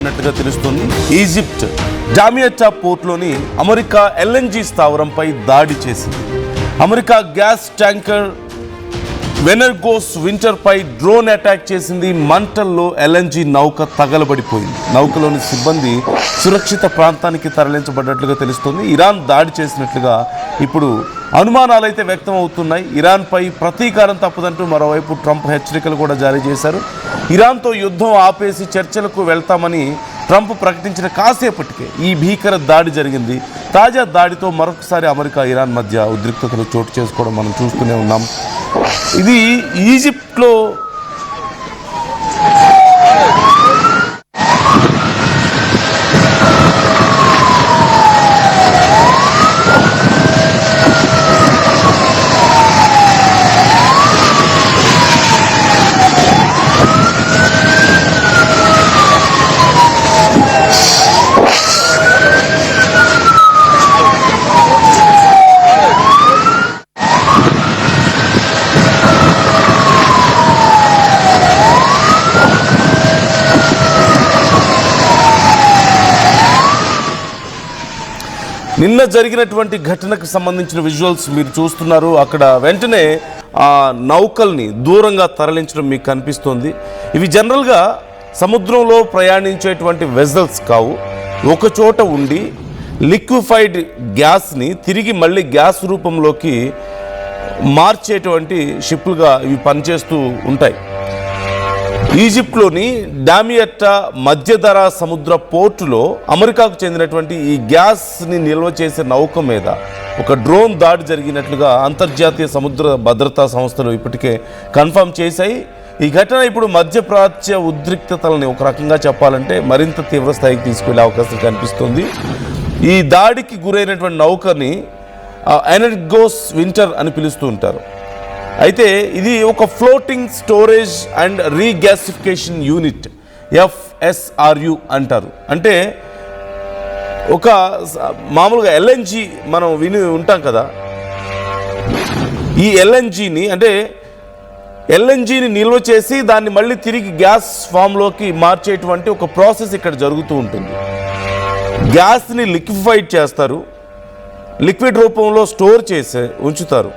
ఉన్నట్టుగా తెలుస్తుంది. Egypt Jamia పోర్ట్లోని America LNG స్థావరంపై దాడి చేసింది. అమెరికా గ్యాస్ ట్యాంకర్ వెనర్గోస్ వింటర్ పై డ్రోన్ అటాక్ చేసింది. మంటల్లో ఎల్ఎన్జీ నౌక తగలబడిపోయింది. నౌకలోని సిబ్బంది సురక్షిత ప్రాంతానికి తరలించబడ్డట్లుగా తెలుస్తోంది. ఇరాన్ దాడి చేసినట్లుగా ఇప్పుడు అనుమానాలు అయితే వ్యక్తం అవుతున్నాయి. ఇరాన్పై ప్రతీకారం తప్పదంటూ మరోవైపు ట్రంప్ హెచ్చరికలు కూడా జారీ చేశారు. ఇరాన్తో యుద్ధం ఆపేసి చర్చలకు వెళ్తామని ట్రంప్ ప్రకటించిన కాసేపటికే ఈ భీకర దాడి జరిగింది. తాజా దాడితో మరొకసారి అమెరికా ఇరాన్ మధ్య ఉద్రిక్తతలు చోటు చేసుకోవడం మనం చూస్తూనే ఉన్నాం. ఇది ఈజిప్ట్లో నిన్న జరిగినటువంటి ఘటనకు సంబంధించిన విజువల్స్ మీరు చూస్తున్నారు. అక్కడ వెంటనే ఆ నౌకల్ని దూరంగా తరలించడం మీకు కనిపిస్తోంది. ఇవి జనరల్గా సముద్రంలో ప్రయాణించేటువంటి వెజల్స్ కావు. ఒక చోట ఉండి లిక్విఫైడ్ గ్యాస్ని తిరిగి మళ్ళీ గ్యాస్ రూపంలోకి మార్చేటువంటి షిప్లుగా ఇవి పనిచేస్తూ ఉంటాయి. ఈజిప్ట్లోని డామియట్టా మధ్యధర సముద్ర పోర్టులో అమెరికాకు చెందినటువంటి ఈ గ్యాస్ని నిల్వ చేసే నౌక మీద ఒక డ్రోన్ దాడి జరిగినట్లుగా అంతర్జాతీయ సముద్ర భద్రతా సంస్థలు ఇప్పటికే కన్ఫర్మ్ చేశాయి. ఈ ఘటన ఇప్పుడు మధ్యప్రాచ్య ఉద్రిక్తతలని ఒక రకంగా చెప్పాలంటే మరింత తీవ్ర స్థాయికి తీసుకెళ్లే అవకాశం కనిపిస్తుంది. ఈ దాడికి గురైనటువంటి నౌకని ఎనర్గోస్ వింటర్ అని పిలుస్తూ ఉంటారు. అయితే ఇది ఒక floating storage and regasification unit, FSRU అంటారు. అంటే ఒక మామూలుగా ఎల్ఎన్జీ మనం విని ఉంటాం కదా, ఈ ఎల్ఎన్జీని అంటే ఎల్ఎన్జీని నిల్వ చేసి దాన్ని మళ్ళీ తిరిగి గ్యాస్ ఫామ్లోకి మార్చేటువంటి ఒక ప్రాసెస్ ఇక్కడ జరుగుతూ ఉంటుంది. గ్యాస్ని లిక్విఫైడ్ చేస్తారు, లిక్విడ్ రూపంలో స్టోర్ చేసి ఉంచుతారు,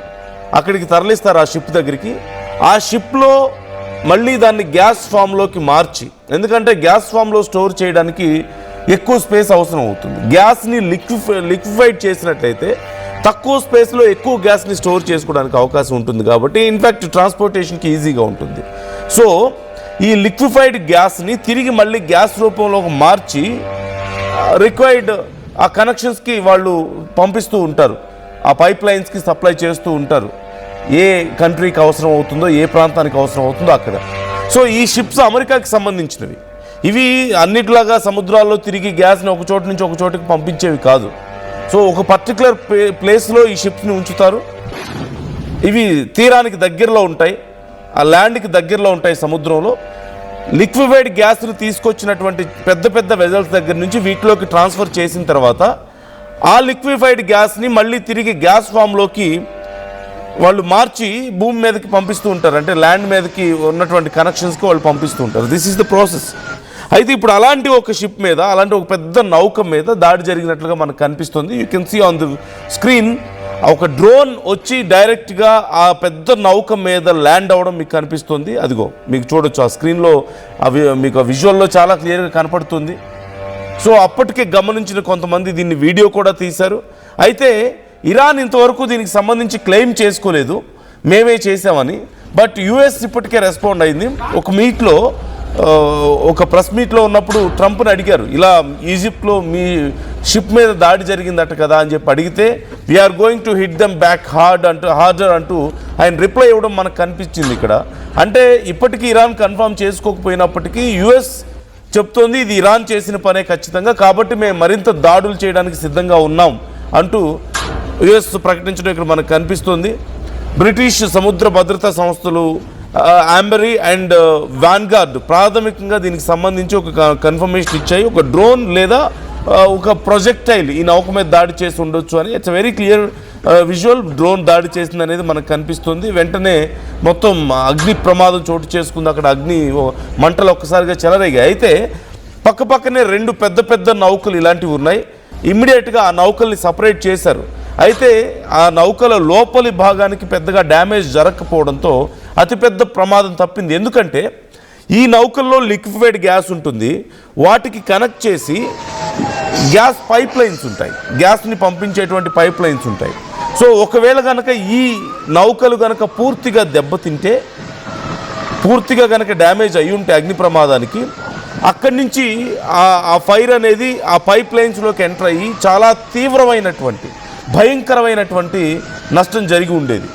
అక్కడికి తరలిస్తారు ఆ షిప్ దగ్గరికి. ఆ షిప్లో మళ్ళీ దాన్ని గ్యాస్ ఫామ్లోకి మార్చి, ఎందుకంటే గ్యాస్ ఫామ్లో స్టోర్ చేయడానికి ఎక్కువ స్పేస్ అవసరం అవుతుంది. గ్యాస్ని లిక్విఫైడ్ చేసినట్లయితే తక్కువ స్పేస్లో ఎక్కువ గ్యాస్ని స్టోర్ చేసుకోవడానికి అవకాశం ఉంటుంది. కాబట్టి ఇన్ఫ్యాక్ట్ ట్రాన్స్పోర్టేషన్కి ఈజీగా ఉంటుంది. సో ఈ లిక్విఫైడ్ గ్యాస్ని తిరిగి మళ్ళీ గ్యాస్ రూపంలోకి మార్చి రిక్వైర్డ్ ఆ కనెక్షన్స్కి వాళ్ళు పంపిస్తూ ఉంటారు, ఆ పైప్ లైన్స్కి సప్లై చేస్తూ ఉంటారు. ఏ కంట్రీకి అవసరం అవుతుందో, ఏ ప్రాంతానికి అవసరం అవుతుందో అక్కడ. సో ఈ షిప్స్ అమెరికాకి సంబంధించినవి. ఇవి అన్నిట్లాగా సముద్రాల్లో తిరిగి గ్యాస్ని ఒక చోటు నుంచి ఒక చోటుకి పంపించేవి కాదు. సో ఒక పర్టికులర్ ప్లేస్లో ఈ షిప్స్ని ఉంచుతారు. ఇవి తీరానికి దగ్గరలో ఉంటాయి, ఆ ల్యాండ్కి దగ్గరలో ఉంటాయి సముద్రంలో. లిక్విఫైడ్ గ్యాస్ని తీసుకొచ్చినటువంటి పెద్ద పెద్ద వెజల్స్ దగ్గర నుంచి వీటిలోకి ట్రాన్స్ఫర్ చేసిన తర్వాత ఆ లిక్విఫైడ్ గ్యాస్ని మళ్ళీ తిరిగి గ్యాస్ ఫామ్లోకి వాళ్ళు మార్చి భూమి మీదకి పంపిస్తూ ఉంటారు. అంటే ల్యాండ్ మీదకి ఉన్నటువంటి కనెక్షన్స్కి వాళ్ళు పంపిస్తూ ఉంటారు. This is the process. అయితే ఇప్పుడు అలాంటి ఒక షిప్ మీద, అలాంటి ఒక పెద్ద నౌక మీద దాడి జరిగినట్లుగా మనకు కనిపిస్తుంది. You can see on the screen ఒక డ్రోన్ వచ్చి డైరెక్ట్గా ఆ పెద్ద నౌక మీద ల్యాండ్ అవ్వడం మీకు కనిపిస్తుంది. అదిగో మీకు చూడొచ్చు ఆ స్క్రీన్లో, అవి మీకు ఆ విజువల్లో చాలా క్లియర్గా కనపడుతుంది. సో అప్పటికే గమనించిన కొంతమంది దీన్ని వీడియో కూడా తీశారు. అయితే ఇరాన్ ఇంతవరకు దీనికి సంబంధించి క్లెయిమ్ చేసుకోలేదు మేమే చేసామని. బట్ యుఎస్ ఇప్పటికే రెస్పాండ్ అయింది. ఒక మీట్లో, ఒక ప్రెస్ మీట్లో ఉన్నప్పుడు ట్రంప్ని అడిగారు, ఇలా ఈజిప్ట్లో మీ షిప్ మీద దాడి జరిగిందట కదా అని చెప్పి అడిగితే, we are going to hit them back harder అంటూ ఆయన రిప్లై ఇవ్వడం మనకు కనిపించింది ఇక్కడ. అంటే ఇప్పటికీ ఇరాన్ కన్ఫర్మ్ చేసుకోకపోయినప్పటికీ యుఎస్ చెప్తోంది ఇది ఇరాన్ చేసిన పనే ఖచ్చితంగా, కాబట్టి మేము మరింత దాడులు చేయడానికి సిద్ధంగా ఉన్నాం అంటూ యుఎస్ ప్రకటించడం ఇక్కడ మనకు కనిపిస్తుంది. బ్రిటిష్ సముద్ర భద్రతా సంస్థలు ఆంబరీ అండ్ వాన్గార్డ్ ప్రాథమికంగా దీనికి సంబంధించి ఒక కన్ఫర్మేషన్ ఇచ్చాయి. ఒక డ్రోన్ లేదా ఒక ప్రొజెక్టైల్ ఈ నౌక మీద దాడి చేసి ఉండొచ్చు అని. It's very clear visual. Drone దాడి చేసింది అనేది మనకు కనిపిస్తుంది. వెంటనే మొత్తం అగ్ని ప్రమాదం చోటు చేసుకుంది. అక్కడ అగ్ని మంటలు ఒక్కసారిగా చెలరేగాయి. అయితే పక్కనే 2 పెద్ద నౌకలు ఇలాంటివి ఉన్నాయి. ఇమ్మీడియట్గా ఆ నౌకల్ని సపరేట్ చేశారు. అయితే ఆ నౌకల లోపలి భాగానికి పెద్దగా డ్యామేజ్ జరగకపోవడంతో అతిపెద్ద ప్రమాదం తప్పింది. ఎందుకంటే ఈ నౌకల్లో లిక్విఫైడ్ గ్యాస్ ఉంటుంది, వాటికి కనెక్ట్ చేసి గ్యాస్ పైప్ లైన్స్ ఉంటాయి, గ్యాస్ని పంపించేటువంటి పైప్ లైన్స్ ఉంటాయి. సో ఒకవేళ కనుక ఈ నౌకలు కనుక పూర్తిగా దెబ్బతింటే, పూర్తిగా కనుక డ్యామేజ్ అయి ఉంటే అగ్ని ప్రమాదానికి, అక్కడి నుంచి ఆ ఫైర్ అనేది ఆ పైప్ లైన్స్లోకి ఎంటర్ అయ్యి చాలా తీవ్రమైనటువంటి భయంకరమైనటువంటి నష్టం జరిగి ఉండేది.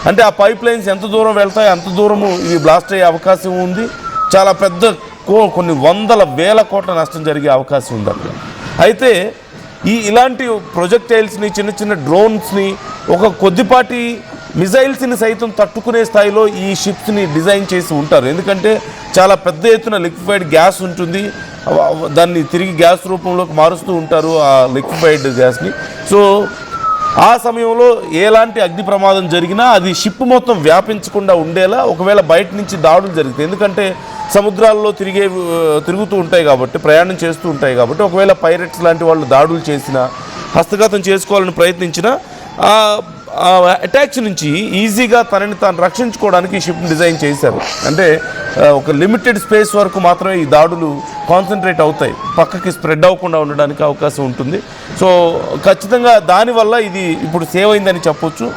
అంటే ఆ పైప్ లైన్స్ ఎంత దూరం వెళ్తాయో అంత దూరము ఇవి బ్లాస్ట్ అయ్యే అవకాశం ఉంది. చాలా పెద్ద కొన్ని వందల వేల కోట్ల నష్టం జరిగే అవకాశం ఉంది అక్కడ. అయితే ఇలాంటి ప్రొజెక్టైల్స్ని, చిన్న డ్రోన్స్ని, ఒక కొద్దిపాటి మిజైల్స్ని సైతం తట్టుకునే స్థాయిలో ఈ షిప్స్ని డిజైన్ చేసి ఉంటారు. ఎందుకంటే చాలా పెద్ద ఎత్తున లిక్విఫైడ్ గ్యాస్ ఉంటుంది, దాన్ని తిరిగి గ్యాస్ రూపంలోకి మారుస్తూ ఉంటారు ఆ లిక్విఫైడ్ గ్యాస్ని. సో ఆ సమయంలో ఎలాంటి అగ్ని ప్రమాదం జరిగినా అది షిప్ మొత్తం వ్యాపించకుండా ఉండేలా ఒకవేళ బయట నుంచి దాడులు జరుగుతాయి. ఎందుకంటే సముద్రాల్లో తిరుగుతూ ఉంటాయి కాబట్టి, ప్రయాణం చేస్తూ ఉంటాయి కాబట్టి, ఒకవేళ పైరట్స్ లాంటి వాళ్ళు దాడులు చేసినా, హస్తగతం చేసుకోవాలని ప్రయత్నించినా అటాక్స్ నుంచి ఈజీగా తనని తాను రక్షించుకోవడానికి ఈ షిప్ని డిజైన్ చేశారు. అంటే ఒక లిమిటెడ్ స్పేస్ వరకు మాత్రమే ఈ దాడులు కాన్సన్ట్రేట్ అవుతాయి, పక్కకి స్ప్రెడ్ అవ్వకుండా ఉండడానికి అవకాశం ఉంటుంది. సో ఖచ్చితంగా దానివల్ల ఇది ఇప్పుడు సేవ్ అయిందని చెప్పొచ్చు.